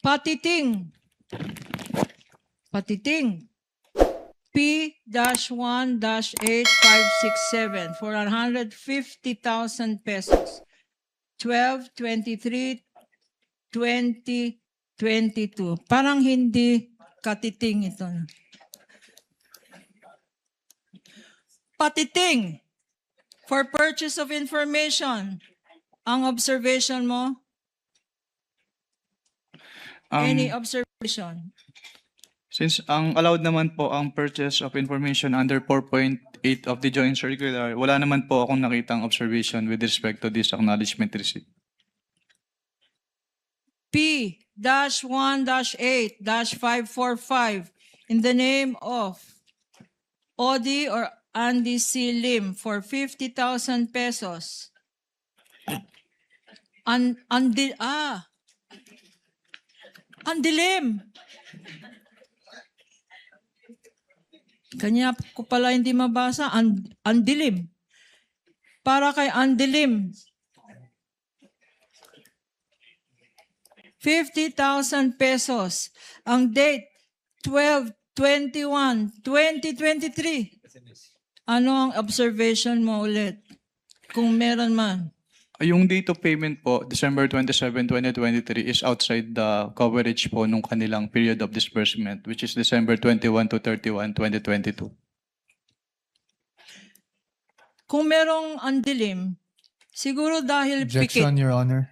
Patiting. Patiting. P-1-8567 for 150,000 pesos. 12/23/2022. Parang hindi katiting ito. Patiting for purchase of information. Ang observation mo? Any observation? Since ang allowed naman po ang purchase of information under 4.8 of the Joint Circular, wala naman po akong nakitang observation with respect to this acknowledgement receipt. P-1-8-545 in the name of Odi or Andy C. Lim for 50,000 pesos. Andilim. Kanya ko pala hindi mabasa. Andilim. Para kay Andilim. 50,000 pesos. Ang date, 12/21/2023. Ano ang observation mo ulit? Kung meron man. Yung date of payment po, December 27, 2023, is outside the coverage po nung kanilang period of disbursement, which is December 21 to 31, 2022. Kung merong andilim, siguro dahil Objection, pikit. Your Honor.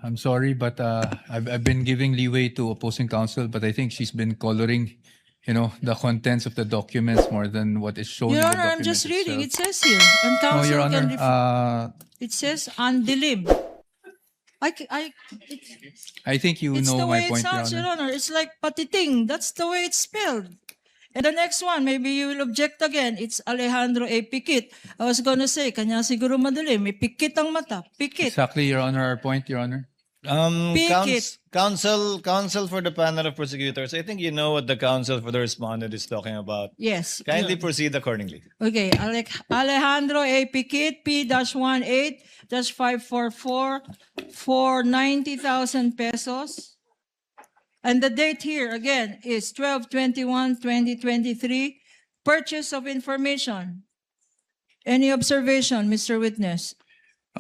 I'm sorry, but I've been giving leeway to opposing counsel, but I think she's been coloring, the contents of the documents more than what is shown Your in the Honor, I'm document just reading. It itself. says here. And No, counsel Your can Honor, It says andilim. I think you It's the know way my it point, Your sounds, Your Honor. Honor. It's like patiting. That's the way it's spelled. And the next one, maybe you will object again. It's Alejandro A. Pikit. I was gonna say, kanya siguro madali. May pikit ang mata. Pikit. Exactly, Your Honor, our point, Your Honor. Pikit. Counsel for the panel of prosecutors. I think you know what the counsel for the respondent is talking about. Yes. Kindly proceed accordingly. Okay, Alejandro A. Pikit, P-18-544 for 90,000 pesos. And the date here, again, is 12/21/2023. Purchase of information. Any observation, Mr. Witness?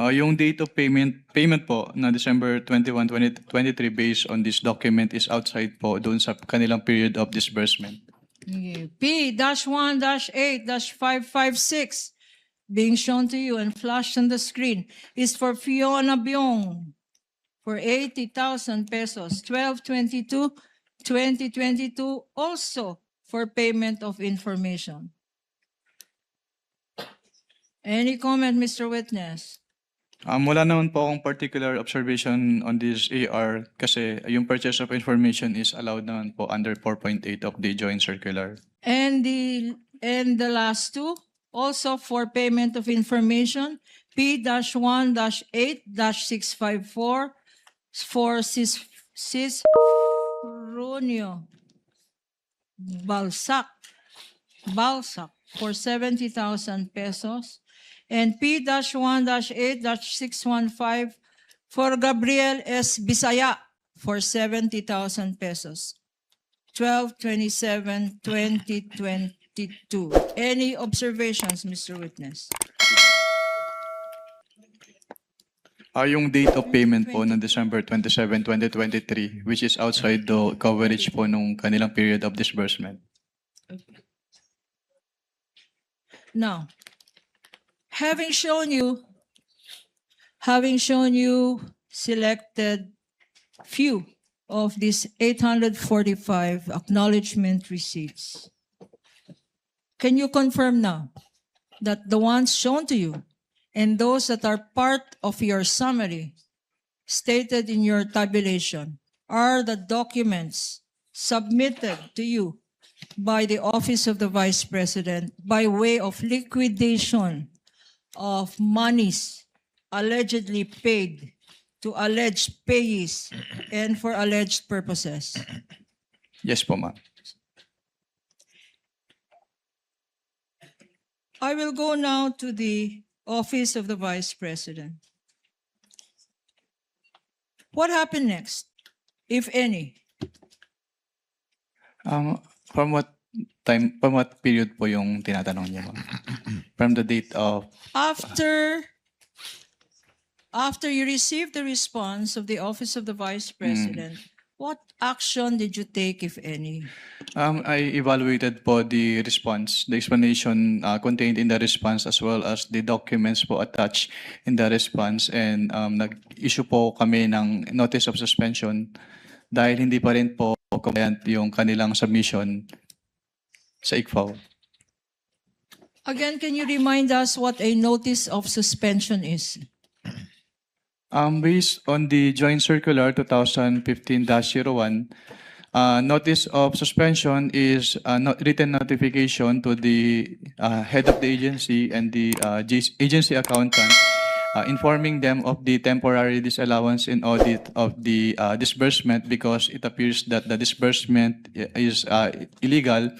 Yung date of payment po na December 21, 2023 based on this document is outside po doon sa kanilang period of disbursement. Okay. P-1-8-556 being shown to you and flashed on the screen is for Fiona Byong for 80,000 pesos, 12/22/2022, also for payment of information. Any comment, Mr. Witness? Wala naman po akong particular observation on this AR kasi yung purchase of information is allowed naman po under 4.8 of the Joint Circular. And the last two, also for payment of information, P-1-8-654 for Cisronio Balsac for 70,000 pesos. And P-1-8-615 for Gabriel S. Bisaya for 70,000 pesos. 12/27/2022. Any observations, Mr. Witness? Yung date of payment po ng December 27, 2023, which is outside the coverage po nung kanilang period of disbursement. Now, having shown you selected few of these 845 acknowledgement receipts, can you confirm now that the ones shown to you and those that are part of your summary stated in your tabulation are the documents submitted to you by the Office of the Vice President by way of liquidation of monies allegedly paid to alleged payees and for alleged purposes? Yes po, ma'am. I will go now to the Office of the Vice President. What happened next? if any? From what from what period po yung tinatanong niyo, ma'am? From the date of, After you received the response of the Office of the Vice President, what action did you take, if any? I evaluated po the response, the explanation contained in the response as well as the documents po attached in the response, and nag-issue po kami ng notice of suspension dahil hindi pa rin po compliant yung kanilang submission sa ICFAO. Again, can you remind us what a notice of suspension is? Based on the Joint Circular 2015-01, notice of suspension is a written notification to the head of the agency and the agency accountant, informing them of the temporary disallowance in audit of the disbursement because it appears that the disbursement is illegal,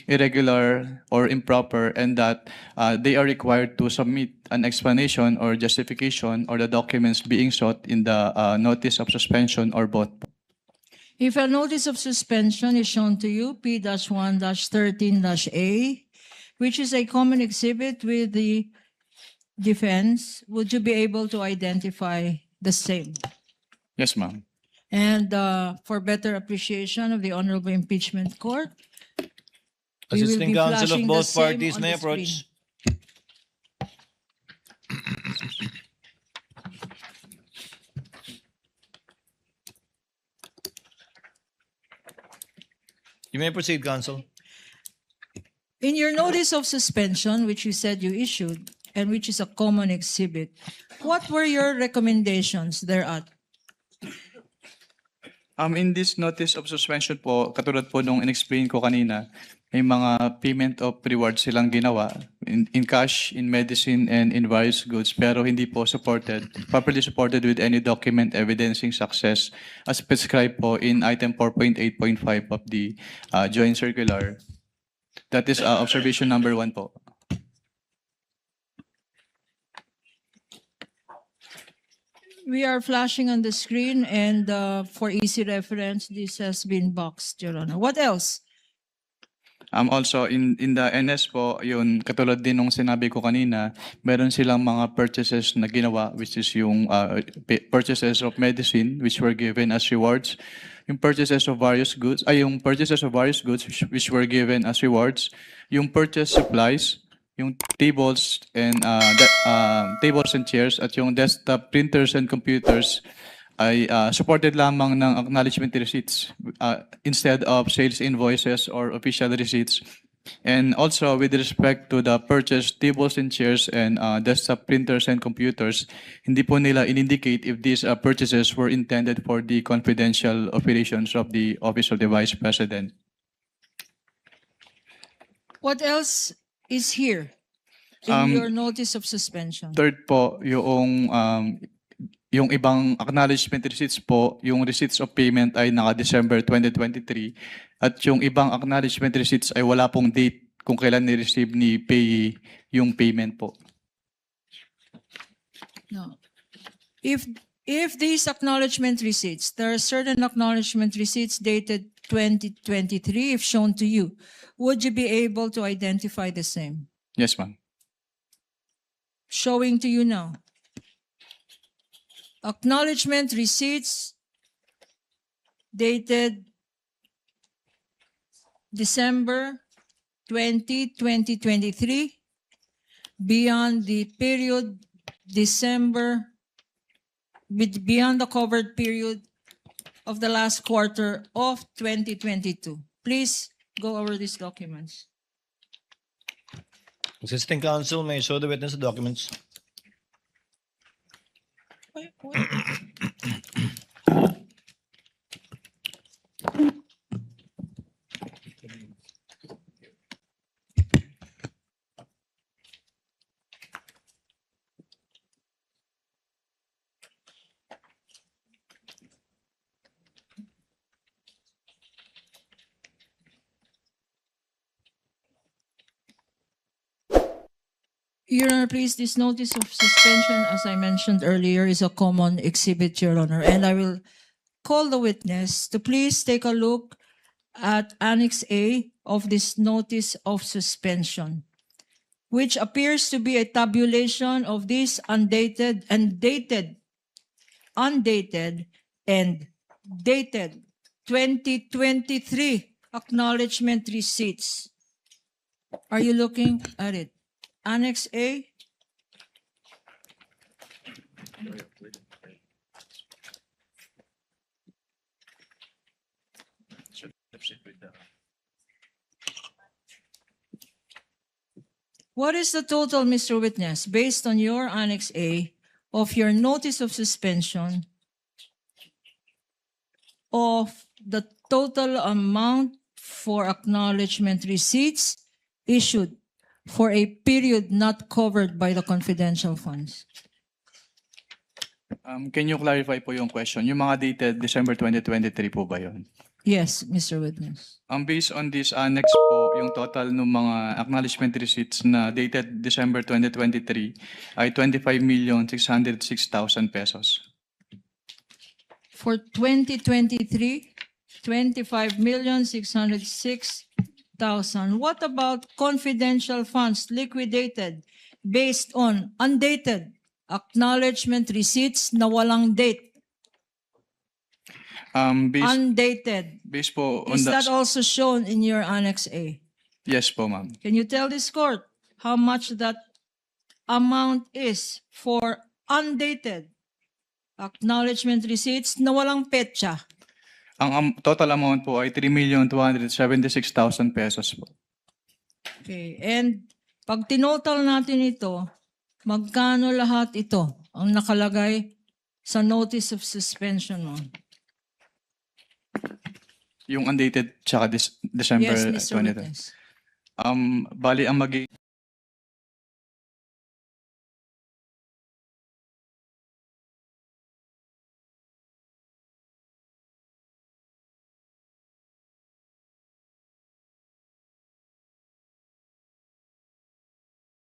irregular, or improper, and that they are required to submit an explanation or justification or the documents being sought in the notice of suspension or both. If a notice of suspension is shown to you, P-1-13-A, which is a common exhibit with the defense, would you be able to identify the same? Yes, ma'am. And for better appreciation of the Honorable Impeachment Court, we will Assisting be counsel of flashing the both same parties on may the screen. approach. You may proceed, counsel. In your notice of suspension, which you said you issued, and which is a common exhibit, what were your recommendations thereat? In this notice of suspension po, katulad po nung in-explain ko kanina, may mga payment of rewards silang ginawa in cash, in medicine, and in various goods, pero hindi po properly supported with any document evidencing success as prescribed po in item 4.8.5 of the Joint Circular. That is observation number 1 po. We are flashing on the screen, and for easy reference, this has been boxed, Your Honor. What else? Also, in the NS po, yun, katulad din nung sinabi ko kanina, meron silang mga purchases na ginawa, which is yung purchases of medicine, which were given as rewards. Yung purchases of various goods, which were given as rewards. Yung purchase supplies, yung tables and chairs, at yung desktop printers and computers ay supported lamang ng acknowledgement receipts instead of sales invoices or official receipts. And also with respect to the purchased tables and chairs and desktop printers and computers, hindi po nila in-indicate if these purchases were intended for the confidential operations of the Office of the Vice President. What else is here in your notice of suspension? Third po, yung ibang acknowledgement receipts po, yung receipts of payment ay naka-December 2023 at yung ibang acknowledgement receipts ay wala pong date kung kailan ni-receive ni payee yung payment po. No. If these acknowledgement receipts, there are certain acknowledgement receipts dated 2023, if shown to you, would you be able to identify the same? Yes, ma'am. Showing to you now. Acknowledgement receipts dated December 20, 2023, beyond the period beyond the covered period of the last quarter of 2022. Please go over these documents. Assisting counsel may show the witness the documents. Your Honor, please, this notice of suspension, as I mentioned earlier, is a common exhibit, Your Honor, and I will call the witness to please take a look at Annex A of this notice of suspension, which appears to be a tabulation of these undated and dated 2023 acknowledgement receipts. Are you looking at it? Annex A? What is the total, Mr. Witness, based on your Annex A of your notice of suspension of the total amount for acknowledgement receipts issued for a period not covered by the confidential funds? Can you clarify po yung question? Yung mga dated December 2023 po ba yun? Yes, Mr. Witness. Based on this annex po, yung total ng mga acknowledgement receipts na dated December 2023 ay 25,606,000 pesos. For 2023, 25,606,000. What about confidential funds liquidated based on undated acknowledgement receipts na walang date? Undated. Based po on Is the... that also shown in your Annex A? Yes po, ma'am. Can you tell this court how much that amount is for undated acknowledgement receipts na walang petsa? Ang total amount po ay 3,276,000 pesos po. Okay, and pag tinotal natin ito, magkano lahat ito ang nakalagay sa notice of suspension mo? Yung undated tsaka December Yes, Mr. 20. Witness. Bali ang